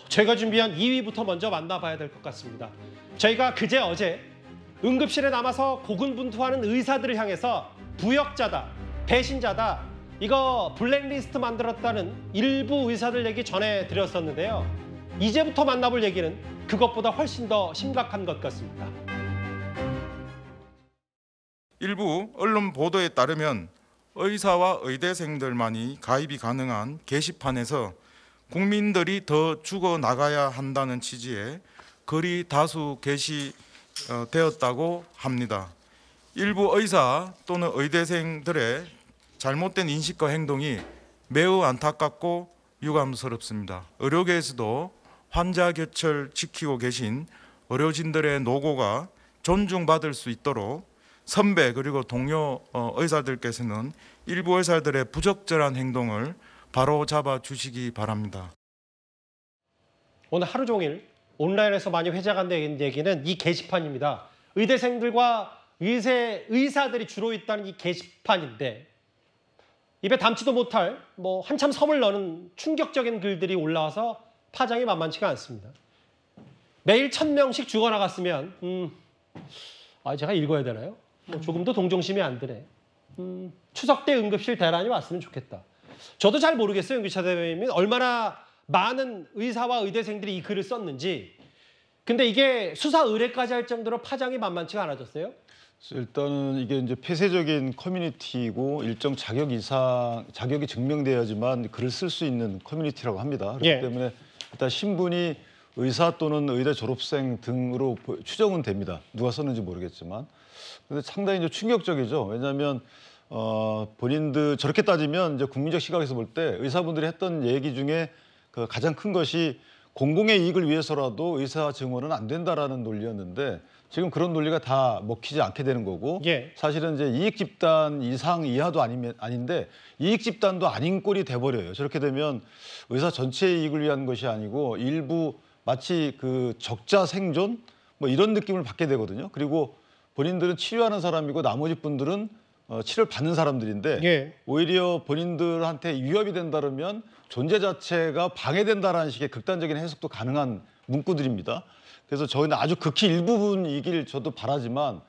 제가 준비한 2위부터 먼저 만나봐야 될 것 같습니다. 저희가 그제 어제 응급실에 남아서 고군분투하는 의사들을 향해서 부역자다, 배신자다, 이거 블랙리스트 만들었다는 일부 의사들 얘기 전해드렸었는데요. 이제부터 만나볼 얘기는 그것보다 훨씬 더 심각한 것 같습니다. 일부 언론 보도에 따르면 의사와 의대생들만이 가입이 가능한 게시판에서 국민들이 더 죽어나가야 한다는 취지의 글이 다수 게시되었다고 합니다. 일부 의사 또는 의대생들의 잘못된 인식과 행동이 매우 안타깝고 유감스럽습니다. 의료계에서도 환자 곁을 지키고 계신 의료진들의 노고가 존중받을 수 있도록 선배 그리고 동료 의사들께서는 일부 의사들의 부적절한 행동을 바로잡아 주시기 바랍니다. 오늘 하루 종일 온라인에서 많이 회자된 얘기는 이 게시판입니다. 의대생들과 의사들이 주로 있다는 이 게시판인데 입에 담지도 못할 한참 섬을 넣는 충격적인 글들이 올라와서 파장이 만만치가 않습니다. 매일 1000명씩 죽어나갔으면 제가 읽어야 되나요? 조금도 동정심이 안 드네. 추석 때 응급실 대란이 왔으면 좋겠다. 저도 잘 모르겠어요. 윤기차 대변인이 얼마나 많은 의사와 의대생들이 이 글을 썼는지. 근데 이게 수사 의뢰까지 할 정도로 파장이 만만치가 않아졌어요? 일단은 이게 이제 폐쇄적인 커뮤니티이고 일정 자격 이상 자격이 증명돼야지만 글을 쓸 수 있는 커뮤니티라고 합니다. 그렇기 예. 때문에 일단 신분이 의사 또는 의대 졸업생 등으로 추정은 됩니다. 누가 썼는지 모르겠지만. 근데 상당히 이제 충격적이죠. 왜냐하면 본인들 저렇게 따지면 이제 국민적 시각에서 볼 때 의사분들이 했던 얘기 중에 그 가장 큰 것이 공공의 이익을 위해서라도 의사 증언은 안 된다라는 논리였는데 지금 그런 논리가 다 먹히지 않게 되는 거고 예. 사실은 이제 이익 집단 이상 이하도 아닌데 이익 집단도 아닌 꼴이 돼버려요. 저렇게 되면 의사 전체의 이익을 위한 것이 아니고 일부 마치 그 적자 생존 이런 느낌을 받게 되거든요. 그리고 본인들은 치료하는 사람이고 나머지 분들은 치료를 받는 사람들인데 예. 오히려 본인들한테 위협이 된다면 존재 자체가 방해된다라는 식의 극단적인 해석도 가능한 문구들입니다. 그래서 저희는 아주 극히 일부분이길 저도 바라지만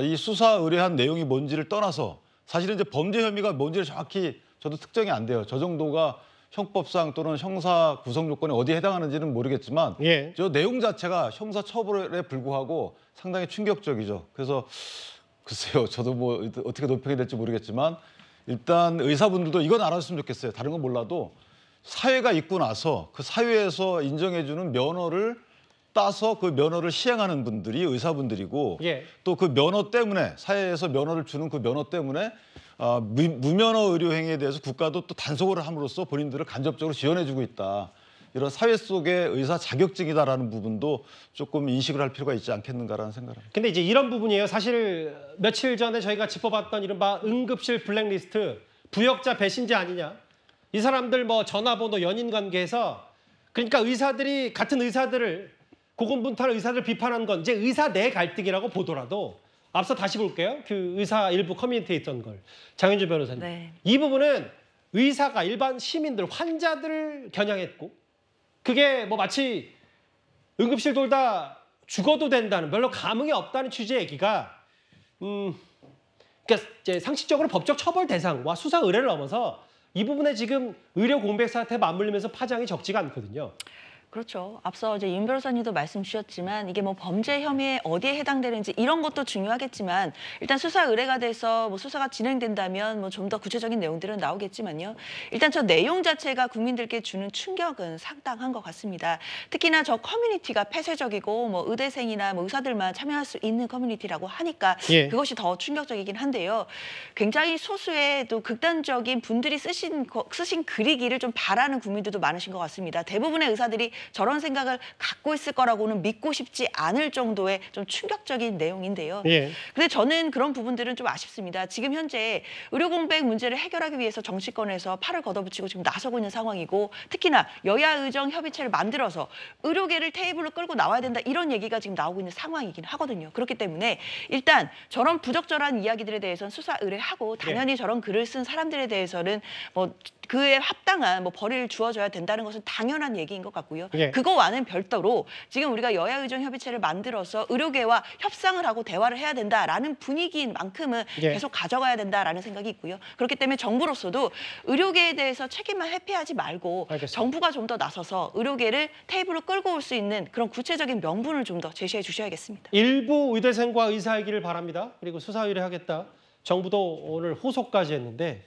이 수사 의뢰한 내용이 뭔지를 떠나서 사실은 이제 범죄 혐의가 뭔지를 정확히 저도 특정이 안 돼요. 저 정도가 형법상 또는 형사 구성 조건에 어디에 해당하는지는 모르겠지만 예. 저 내용 자체가 형사 처벌에 불구하고 상당히 충격적이죠. 그래서 글쎄요, 저도 어떻게 논평이 될지 모르겠지만 일단 의사분들도 이건 알았으면 좋겠어요. 다른 건 몰라도 사회가 있고 나서 그 사회에서 인정해주는 면허를 따서 그 면허를 시행하는 분들이 의사분들이고 예. 또 그 면허 때문에 사회에서 면허를 주는 그 면허 때문에 무면허 의료 행위에 대해서 국가도 또 단속을 함으로써 본인들을 간접적으로 지원해주고 있다. 이런 사회 속의 의사 자격증이다라는 부분도 조금 인식을 할 필요가 있지 않겠는가라는 생각을 합니다. 근데 이제 이런 부분이에요. 사실 며칠 전에 저희가 짚어봤던 이른바 응급실 블랙리스트, 부역자 배신자 아니냐. 이 사람들 전화번호 연인 관계에서 그러니까 의사들이 같은 의사들을 고군분투하는 의사들을 비판한 건 이제 의사 내 갈등이라고 보더라도 앞서 다시 볼게요. 그 의사 일부 커뮤니티에 있던 걸. 장윤주 변호사님. 네. 이 부분은 의사가 일반 시민들, 환자들을 겨냥했고 그게 마치 응급실 돌다 죽어도 된다는 별로 감흥이 없다는 취지의 얘기가 그러니까 이제 상식적으로 법적 처벌 대상과 수사 의뢰를 넘어서 이 부분에 지금 의료 공백 사태에 맞물리면서 파장이 적지가 않거든요. 그렇죠. 앞서 이제 윤 변호사님도 말씀 주셨지만 이게 범죄 혐의에 어디에 해당되는지 이런 것도 중요하겠지만 일단 수사 의뢰가 돼서 수사가 진행된다면 좀 더 구체적인 내용들은 나오겠지만요. 일단 저 내용 자체가 국민들께 주는 충격은 상당한 것 같습니다. 특히나 저 커뮤니티가 폐쇄적이고 의대생이나 의사들만 참여할 수 있는 커뮤니티라고 하니까 예. 그것이 더 충격적이긴 한데요. 굉장히 소수의 또 극단적인 분들이 쓰신 글이기를 좀 바라는 국민들도 많으신 것 같습니다. 대부분의 의사들이 저런 생각을 갖고 있을 거라고는 믿고 싶지 않을 정도의 좀 충격적인 내용인데요. 예. 근데 저는 그런 부분들은 좀 아쉽습니다. 지금 현재 의료 공백 문제를 해결하기 위해서 정치권에서 팔을 걷어붙이고 지금 나서고 있는 상황이고 특히나 여야 의정 협의체를 만들어서 의료계를 테이블로 끌고 나와야 된다 이런 얘기가 지금 나오고 있는 상황이긴 하거든요. 그렇기 때문에 일단 저런 부적절한 이야기들에 대해서는 수사 의뢰하고 당연히 저런 글을 쓴 사람들에 대해서는 그에 합당한 뭐 벌이를 주어져야 된다는 것은 당연한 얘기인 것 같고요. 예. 그거와는 별도로 지금 우리가 여야 의정 협의체를 만들어서 의료계와 협상을 하고 대화를 해야 된다라는 분위기인 만큼은 예. 계속 가져가야 된다라는 생각이 있고요. 그렇기 때문에 정부로서도 의료계에 대해서 책임만 회피하지 말고 알겠습니다. 정부가 좀 더 나서서 의료계를 테이블로 끌고 올 수 있는 그런 구체적인 명분을 좀 더 제시해 주셔야겠습니다. 일부 의대생과 의사이기를 바랍니다. 그리고 수사 의뢰하겠다. 정부도 오늘 호소까지 했는데